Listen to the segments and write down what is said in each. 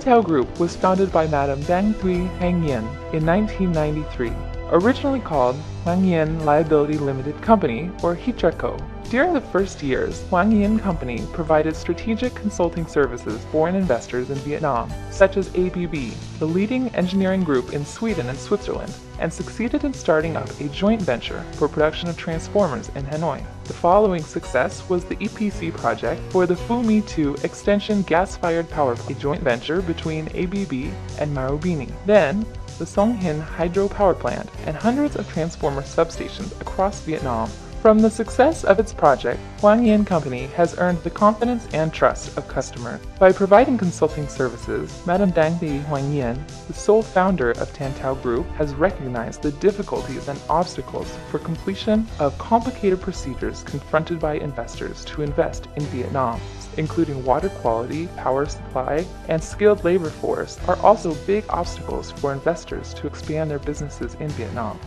TanTao Group was founded by Madame Deng Thuy Hang Yin in 1993, originally called Hwang Yin Liability Limited Company, or HITRACO. During the first years, Hwang Yin Company provided strategic consulting services for foreign investors in Vietnam, such as ABB, the leading engineering group in Sweden and Switzerland, and succeeded in starting up a joint venture for production of transformers in Hanoi. The following success was the EPC project for the Phu My 2 Extension gas-fired power plant, a joint venture between ABB and Marubeni. Then, the Song Hin hydropower plant and hundreds of transformer substations across Vietnam. From the success of its project, Hwang Yin Company has earned the confidence and trust of customers. By providing consulting services, Madame Deng Thuy Hwang Yin, the sole founder of TanTao Group, has recognized the difficulties and obstacles for completion of complicated procedures confronted by investors to invest in Vietnam, including water quality, power supply, and skilled labor force, are also big obstacles for investors to expand their businesses in Vietnam.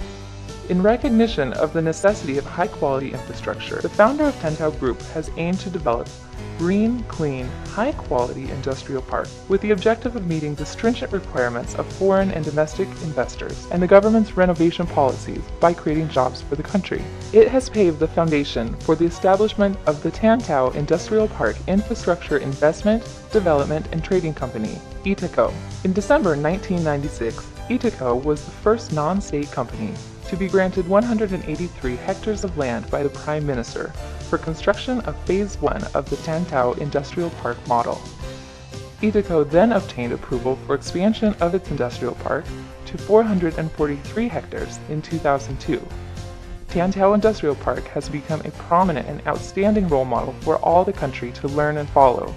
In recognition of the necessity of high-quality infrastructure, the founder of TanTao Group has aimed to develop green, clean, high-quality industrial parks with the objective of meeting the stringent requirements of foreign and domestic investors and the government's renovation policies by creating jobs for the country. It has paved the foundation for the establishment of the TanTao Industrial Park Infrastructure Investment, Development and Trading Company, ITACO. In December 1996, ITACO was the first non-state company to be granted 183 hectares of land by the Prime Minister for construction of Phase 1 of the TanTao Industrial Park model. ITACO then obtained approval for expansion of its industrial park to 443 hectares in 2002. TanTao Industrial Park has become a prominent and outstanding role model for all the country to learn and follow.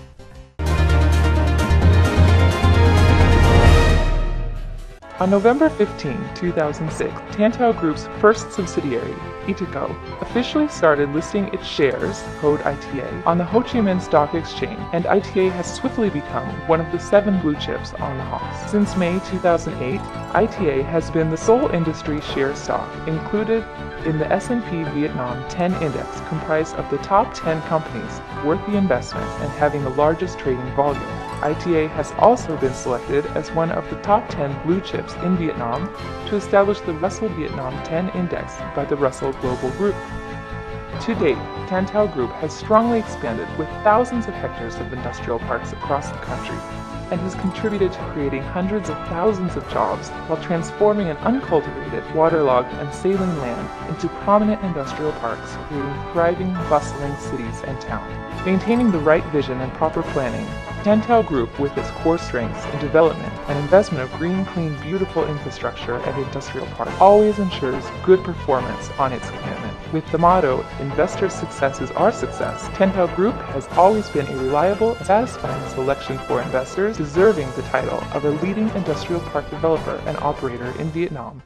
On November 15, 2006, TanTao Group's first subsidiary, ITACO, officially started listing its shares, code ITA, on the Ho Chi Minh Stock Exchange, and ITA has swiftly become one of the 7 blue chips on the HOSE. Since May 2008, ITA has been the sole industry share stock included in the S&P Vietnam 10 Index, comprised of the top 10 companies worth the investment and having the largest trading volume. ITA has also been selected as one of the top 10 blue chips in Vietnam to establish the Russell Vietnam 10 Index by the Russell Global Group. To date, TanTao Group has strongly expanded with thousands of hectares of industrial parks across the country and has contributed to creating hundreds of thousands of jobs while transforming an uncultivated, waterlogged, and saline land into prominent industrial parks, creating thriving, bustling cities and towns. Maintaining the right vision and proper planning, TanTao Group, with its core strengths in development and investment of green, clean, beautiful infrastructure and industrial parks, always ensures good performance on its commitment. With the motto, "Investors' success is our success," TanTao Group has always been a reliable and satisfying selection for investors, deserving the title of a leading industrial park developer and operator in Vietnam.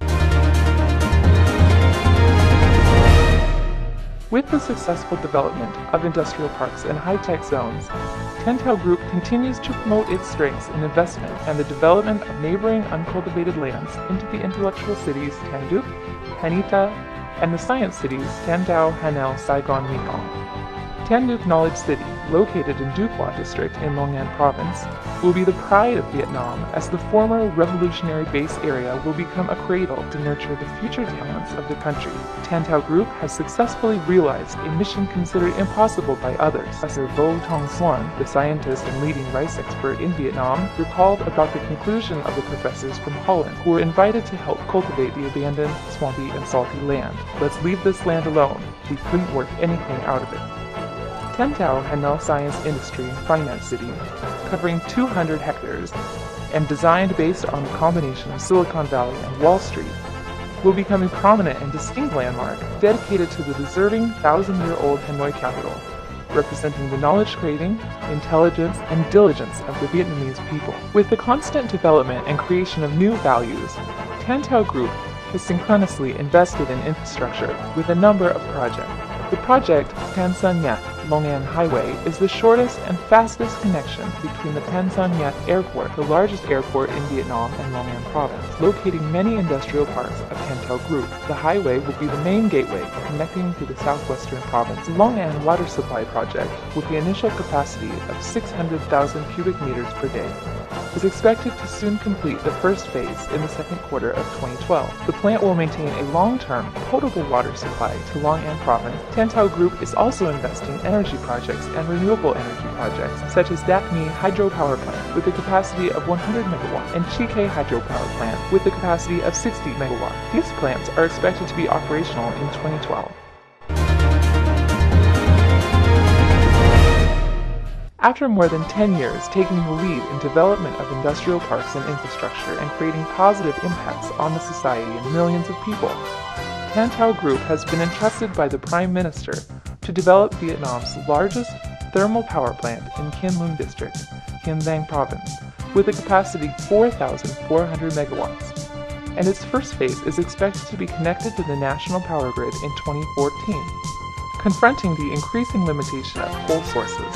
With the successful development of industrial parks and high-tech zones, TanTao Group continues to promote its strengths in investment and the development of neighboring uncultivated lands into the intellectual cities Tan Duc, Hanita, and the science cities TanTao, Hanel, Saigon, Mekong. Tan Duc Knowledge City, located in Duc Hoa District in Long An Province, will be the pride of Vietnam, as the former revolutionary base area will become a cradle to nurture the future talents of the country. TanTao Group has successfully realized a mission considered impossible by others. Professor Vo Tong Xuan, the scientist and leading rice expert in Vietnam, recalled about the conclusion of the professors from Holland who were invited to help cultivate the abandoned, swampy, and salty land. "Let's leave this land alone. We couldn't work anything out of it." TanTao Hanel Science Industry and Finance City, covering 200 hectares and designed based on the combination of Silicon Valley and Wall Street, will become a prominent and distinct landmark dedicated to the deserving 1,000-year-old Hanoi capital, representing the knowledge-craving, intelligence, and diligence of the Vietnamese people. With the constant development and creation of new values, TanTao Group has synchronously invested in infrastructure with a number of projects. The project Tan Son Nhat Long An Highway is the shortest and fastest connection between the Tan Son Nhat Airport, the largest airport in Vietnam and Long An Province, locating many industrial parks of TanTao Group. The highway will be the main gateway connecting to the southwestern province. The Long An Water Supply Project, with the initial capacity of 600,000 cubic meters per day, is expected to soon complete the first phase in the second quarter of 2012. The plant will maintain a long-term, potable water supply to Longan Province. TanTao Group is also investing in energy projects and renewable energy projects, such as Dakmi Hydropower Plant with a capacity of 100 MW and Chike Hydropower Plant with a capacity of 60 MW. These plants are expected to be operational in 2012. After more than 10 years taking the lead in development of industrial parks and infrastructure and creating positive impacts on the society and millions of people, TanTao Group has been entrusted by the Prime Minister to develop Vietnam's largest thermal power plant in Quang Long District, Quang Bang Province, with a capacity of 4,400 megawatts. And its first phase is expected to be connected to the national power grid in 2014. Confronting the increasing limitation of coal sources,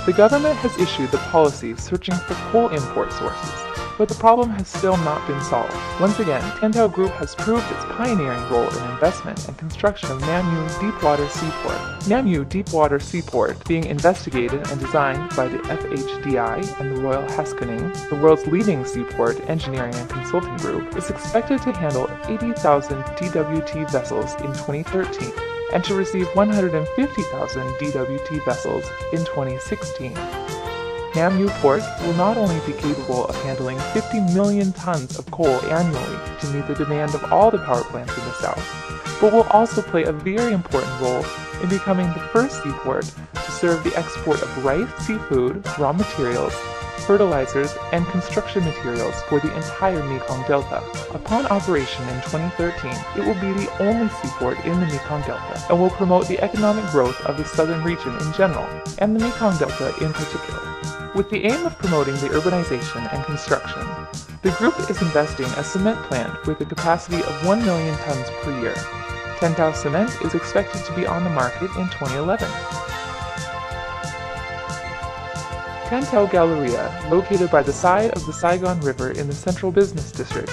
the government has issued the policy of searching for coal import sources, but the problem has still not been solved. Once again, TanTao Group has proved its pioneering role in investment and construction of Nam Yu Deepwater Seaport. Nam Yu Deepwater Seaport, being investigated and designed by the FHDI and the Royal Haskoning, the world's leading seaport engineering and consulting group, is expected to handle 80,000 DWT vessels in 2013. And to receive 150,000 DWT vessels in 2016. Nam Yu Port will not only be capable of handling 50 million tons of coal annually to meet the demand of all the power plants in the south, but will also play a very important role in becoming the first seaport to serve the export of rice, seafood, raw materials, fertilizers, and construction materials for the entire Mekong Delta. Upon operation in 2013, it will be the only seaport in the Mekong Delta and will promote the economic growth of the southern region in general, and the Mekong Delta in particular. With the aim of promoting the urbanization and construction, the group is investing a cement plant with a capacity of 1 million tons per year. TanTao Cement is expected to be on the market in 2011. TanTao Galleria, located by the side of the Saigon River in the Central Business District,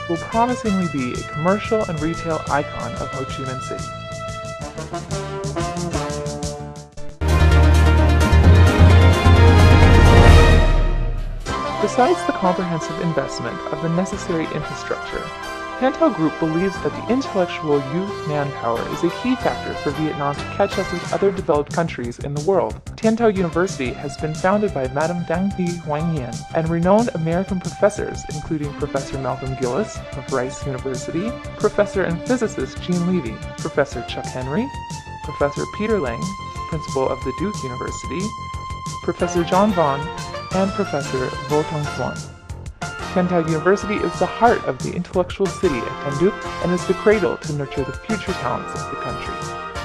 will promisingly be a commercial and retail icon of Ho Chi Minh City. Besides the comprehensive investment of the necessary infrastructure, TanTao Group believes that the intellectual youth manpower is a key factor for Vietnam to catch up with other developed countries in the world. TanTao University has been founded by Madame Dang Thi Huang Yen and renowned American professors, including Professor Malcolm Gillis of Rice University, Professor and physicist Jean Levy, Professor Chuck Henry, Professor Peter Lang, Principal of the Duke University, Professor John Vaughn, and Professor Vo Tong Thuan. TanTao University is the heart of the intellectual city at Tan Duc and is the cradle to nurture the future talents of the country.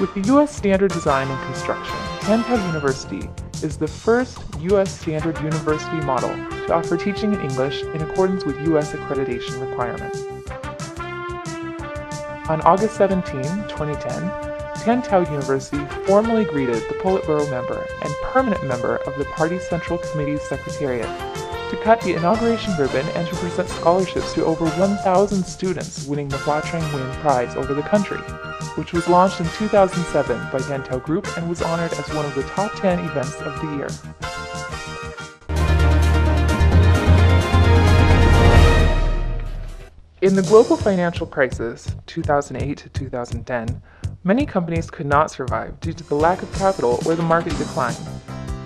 With the U.S. standard design and construction, TanTao University is the first U.S. standard university model to offer teaching in English in accordance with U.S. accreditation requirements. On August 17, 2010, TanTao University formally greeted the Politburo member and permanent member of the Party Central Committee's Secretariat to cut the inauguration ribbon and to present scholarships to over 1,000 students winning the Hoa Trang Nguyen Prize over the country, which was launched in 2007 by TanTao Group and was honored as one of the top 10 events of the year. In the global financial crisis, 2008 to 2010, many companies could not survive due to the lack of capital or the market decline.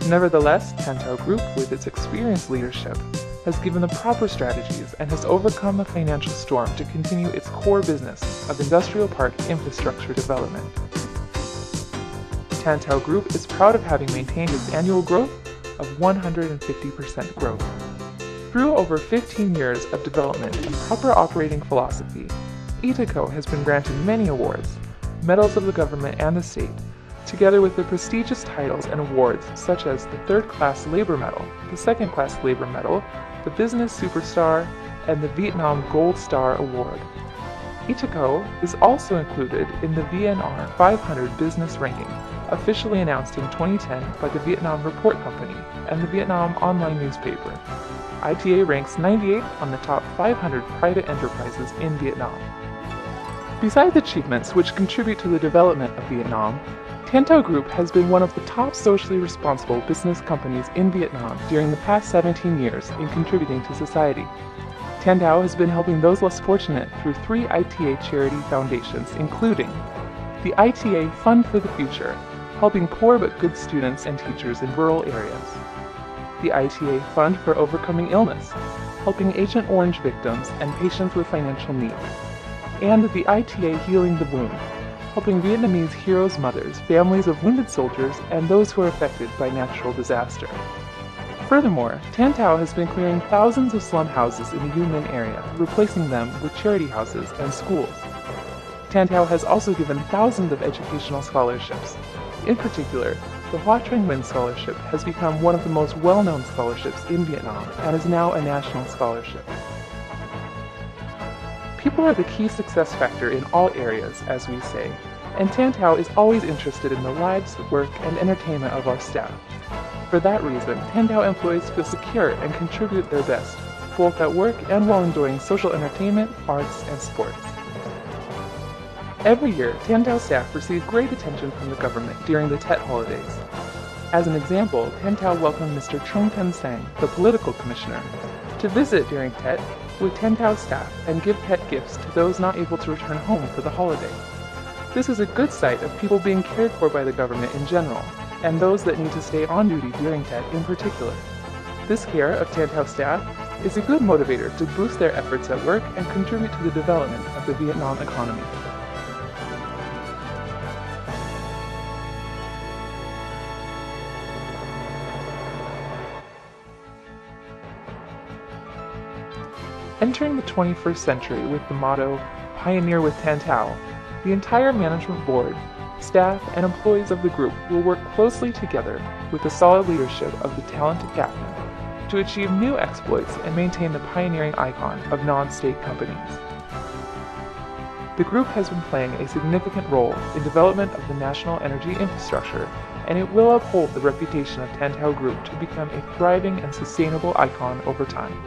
Nevertheless, TanTao Group, with its experienced leadership, has given the proper strategies and has overcome the financial storm to continue its core business of industrial park infrastructure development. TanTao Group is proud of having maintained its annual growth of 150% growth. Through over 15 years of development and proper operating philosophy, Itaco has been granted many awards, medals of the government and the state, together with the prestigious titles and awards such as the Third-Class Labor Medal, the Second-Class Labor Medal, the Business Superstar, and the Vietnam Gold Star Award. Itaco is also included in the VNR 500 Business Ranking, officially announced in 2010 by the Vietnam Report Company and the Vietnam online newspaper. ITA ranks 98th on the top 500 private enterprises in Vietnam. Besides achievements which contribute to the development of Vietnam, TanTao Group has been one of the top socially responsible business companies in Vietnam during the past 17 years in contributing to society. TanTao has been helping those less fortunate through 3 ITA charity foundations, including the ITA Fund for the Future, helping poor but good students and teachers in rural areas; the ITA Fund for Overcoming Illness, helping Agent Orange victims and patients with financial need; and the ITA Healing the Wound, helping Vietnamese heroes' mothers, families of wounded soldiers, and those who are affected by natural disaster. Furthermore, TanTao has been clearing thousands of slum houses in the U Minh area, replacing them with charity houses and schools. TanTao has also given thousands of educational scholarships. In particular, the Hoa Truong Nguyen Scholarship has become one of the most well-known scholarships in Vietnam and is now a national scholarship. People are the key success factor in all areas, as we say, and TanTao is always interested in the lives, work, and entertainment of our staff. For that reason, TanTao employees feel secure and contribute their best, both at work and while enjoying social entertainment, arts, and sports. Every year, TanTao staff receive great attention from the government during the Tet holidays. As an example, TanTao welcomed Mr. Trung Thân Sang, the political commissioner, to visit during Tet with TanTao staff and give Tet gifts to those not able to return home for the holiday. This is a good sight of people being cared for by the government in general, and those that need to stay on duty during Tet in particular. This care of TanTao staff is a good motivator to boost their efforts at work and contribute to the development of the Vietnam economy. Entering the 21st century with the motto, Pioneer with TanTao, the entire management board, staff, and employees of the group will work closely together with the solid leadership of the talented captain to achieve new exploits and maintain the pioneering icon of non-state companies. The group has been playing a significant role in development of the national energy infrastructure, and it will uphold the reputation of TanTao Group to become a thriving and sustainable icon over time.